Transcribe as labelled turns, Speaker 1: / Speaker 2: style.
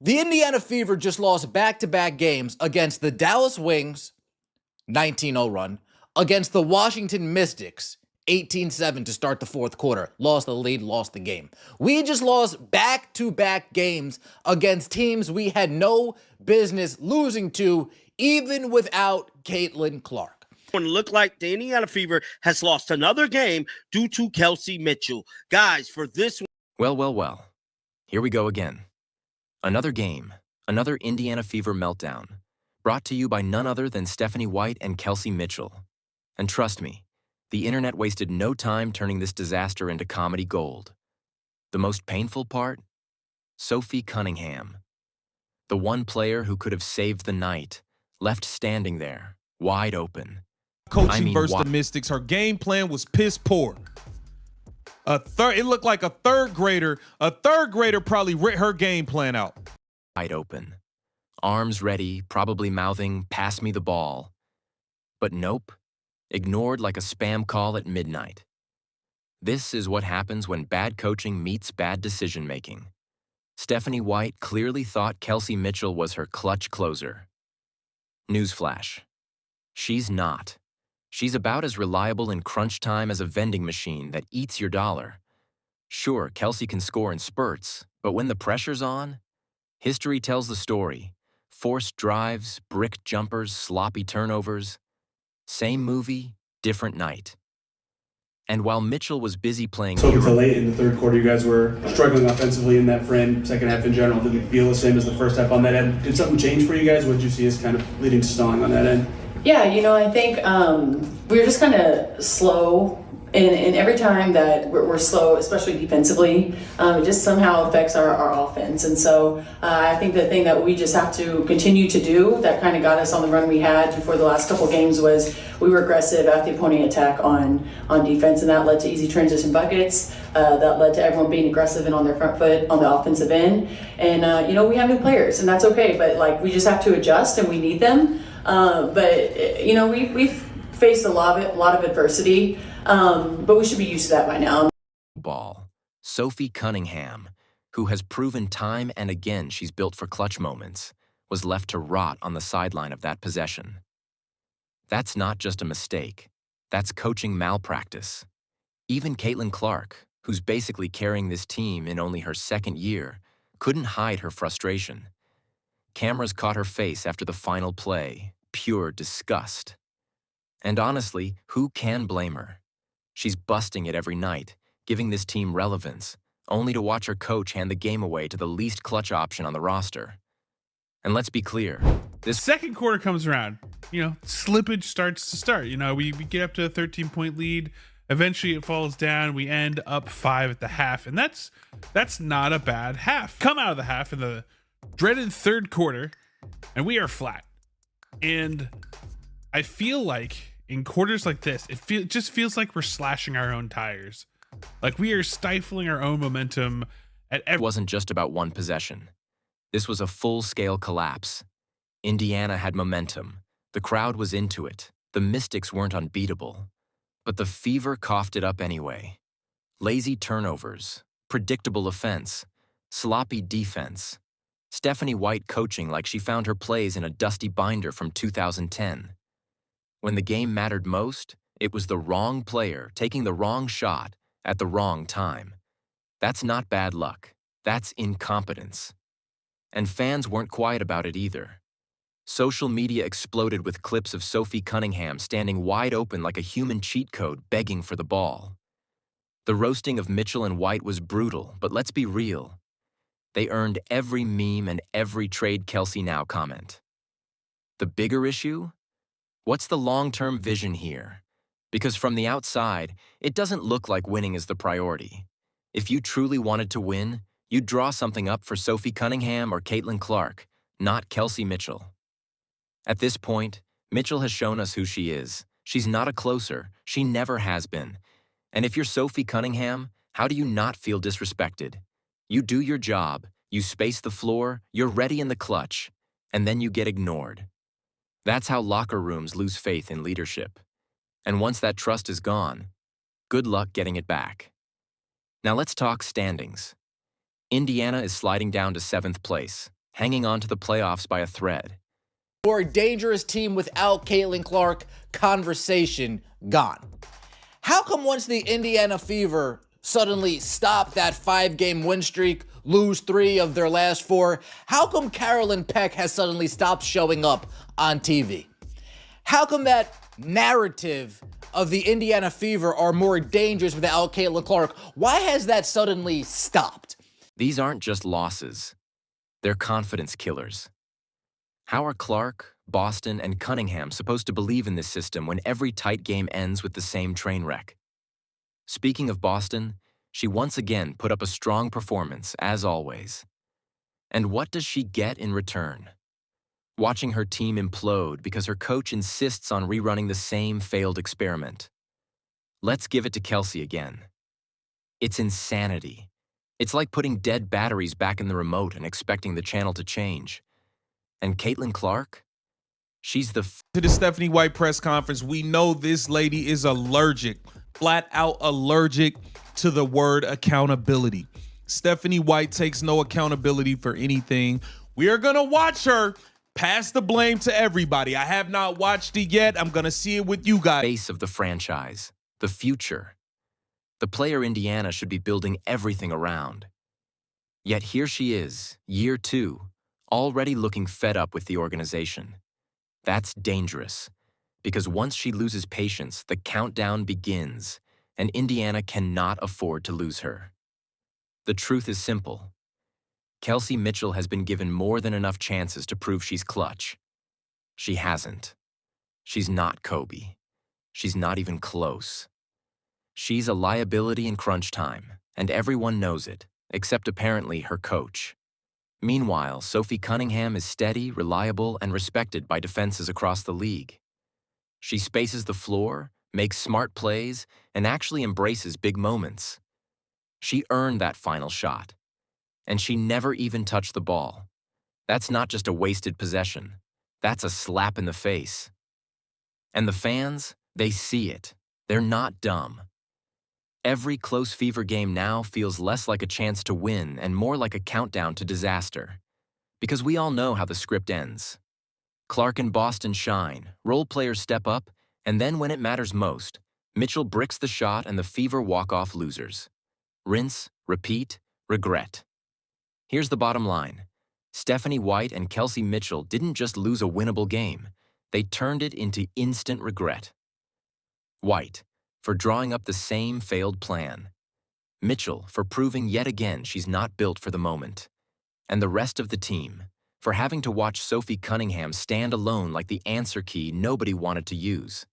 Speaker 1: The Indiana Fever just lost back-to-back games against the Dallas Wings, 19-0 run, against the Washington Mystics, 18-7 to start the fourth quarter. Lost the lead, lost the game. We just lost back-to-back games against teams we had no business losing to, even without Caitlin Clark.
Speaker 2: It looked like the Indiana Fever has lost another game due to Kelsey Mitchell. Guys, for this one.
Speaker 3: Well. Here we go again. Another game, another Indiana Fever meltdown, brought to you by none other than Stephanie White and Kelsey Mitchell. And trust me, the internet wasted no time turning this disaster into comedy gold. The most painful part? Sophie Cunningham. The one player who could have saved the night, left standing there, wide open.
Speaker 4: Coaching versus the Mystics, her game plan was piss poor. It looked like a third grader probably writ her game plan out.
Speaker 3: Wide open. Arms ready, probably mouthing, "Pass me the ball." But nope. Ignored like a spam call at midnight. This is what happens when bad coaching meets bad decision-making. Stephanie White clearly thought Kelsey Mitchell was her clutch closer. Newsflash. She's not. She's about as reliable in crunch time as a vending machine that eats your dollar. Sure, Kelsey can score in spurts, but when the pressure's on, history tells the story. Forced drives, brick jumpers, sloppy turnovers. Same movie, different night. And while Mitchell was busy playing
Speaker 5: So until late in the third quarter, you guys were struggling offensively in that frame. Second half in general didn't feel the same as the first half on that end. Did something change for you guys? What did you see as kind of leading to stalling on that end?
Speaker 6: Yeah, I think we were just kind of slow. And every time that we're slow, especially defensively, it just somehow affects our offense. And so I think the thing that we just have to continue to do that kind of got us on the run we had before the last couple games was we were aggressive at the opponent attack on defense, and that led to easy transition buckets. That led to everyone being aggressive and on their front foot on the offensive end. And, we have new players, and that's okay. But, we just have to adjust, and we need them. We've faced a lot of adversity. But we should be used to that by now.
Speaker 3: Ball. Sophie Cunningham, who has proven time and again she's built for clutch moments, was left to rot on the sideline of that possession. That's not just a mistake. That's coaching malpractice. Even Caitlin Clark, who's basically carrying this team in only her second year, couldn't hide her frustration. Cameras caught her face after the final play, pure disgust. And honestly, who can blame her? She's busting it every night, giving this team relevance, only to watch her coach hand the game away to the least clutch option on the roster. And let's be clear, this
Speaker 7: second quarter comes around, slippage starts to start. We get up to a 13-point lead. Eventually it falls down. We end up 5 at the half, and that's not a bad half. Come out of the half in the dreaded third quarter, and we are flat. And I feel like in quarters like this, it just feels like we're slashing our own tires. Like we are stifling our own momentum at every.
Speaker 3: It wasn't just about one possession. This was a full-scale collapse. Indiana had momentum. The crowd was into it. The Mystics weren't unbeatable. But the Fever coughed it up anyway. Lazy turnovers, predictable offense, sloppy defense. Stephanie White coaching like she found her plays in a dusty binder from 2010. When the game mattered most, it was the wrong player taking the wrong shot at the wrong time. That's not bad luck. That's incompetence. And fans weren't quiet about it either. Social media exploded with clips of Sophie Cunningham standing wide open like a human cheat code begging for the ball. The roasting of Mitchell and White was brutal, but let's be real. They earned every meme and every trade Kelsey now comment. The bigger issue? What's the long-term vision here? Because from the outside, it doesn't look like winning is the priority. If you truly wanted to win, you'd draw something up for Sophie Cunningham or Caitlin Clark, not Kelsey Mitchell. At this point, Mitchell has shown us who she is. She's not a closer. She never has been. And if you're Sophie Cunningham, how do you not feel disrespected? You do your job, you space the floor, you're ready in the clutch, and then you get ignored. That's how locker rooms lose faith in leadership. And once that trust is gone, good luck getting it back. Now let's talk standings. Indiana is sliding down to 7th place, hanging on to the playoffs by a thread.
Speaker 1: More dangerous team without Caitlin Clark conversation gone. How come once the Indiana Fever suddenly stopped that 5-game win streak, lose 3 of their last 4, how come Carolyn Peck has suddenly stopped showing up on TV? How come that narrative of the Indiana Fever are more dangerous without Caitlin Clark, why has that suddenly stopped?
Speaker 3: These aren't just losses. They're confidence killers. How are Clark, Boston, and Cunningham supposed to believe in this system when every tight game ends with the same train wreck? Speaking of Boston, she once again put up a strong performance, as always. And what does she get in return? Watching her team implode because her coach insists on rerunning the same failed experiment. Let's give it to Kelsey again. It's insanity. It's like putting dead batteries back in the remote and expecting the channel to change. And Caitlin Clark? She's the
Speaker 4: To the Stephanie White press conference, we know this lady is allergic, flat out allergic to the word accountability. Stephanie White takes no accountability for anything. We are going to watch her pass the blame to everybody. I have not watched it yet. I'm going to see it with you guys.
Speaker 3: face of the franchise, the future. The player Indiana should be building everything around. Yet here she is, year 2, already looking fed up with the organization. That's dangerous, because once she loses patience, the countdown begins, and Indiana cannot afford to lose her. The truth is simple. Kelsey Mitchell has been given more than enough chances to prove she's clutch. She hasn't. She's not Kobe. She's not even close. She's a liability in crunch time, and everyone knows it, except apparently her coach. Meanwhile, Sophie Cunningham is steady, reliable, and respected by defenses across the league. She spaces the floor, makes smart plays, and actually embraces big moments. She earned that final shot, and she never even touched the ball. That's not just a wasted possession. That's a slap in the face. And the fans, they see it. They're not dumb. Every close Fever game now feels less like a chance to win and more like a countdown to disaster. Because we all know how the script ends. Clark and Boston shine, role players step up, and then when it matters most, Mitchell bricks the shot and the Fever walk off losers. Rinse, repeat, regret. Here's the bottom line. Stephanie White and Kelsey Mitchell didn't just lose a winnable game. They turned it into instant regret. White, for drawing up the same failed plan. Mitchell, for proving yet again she's not built for the moment. And the rest of the team, for having to watch Sophie Cunningham stand alone like the answer key nobody wanted to use.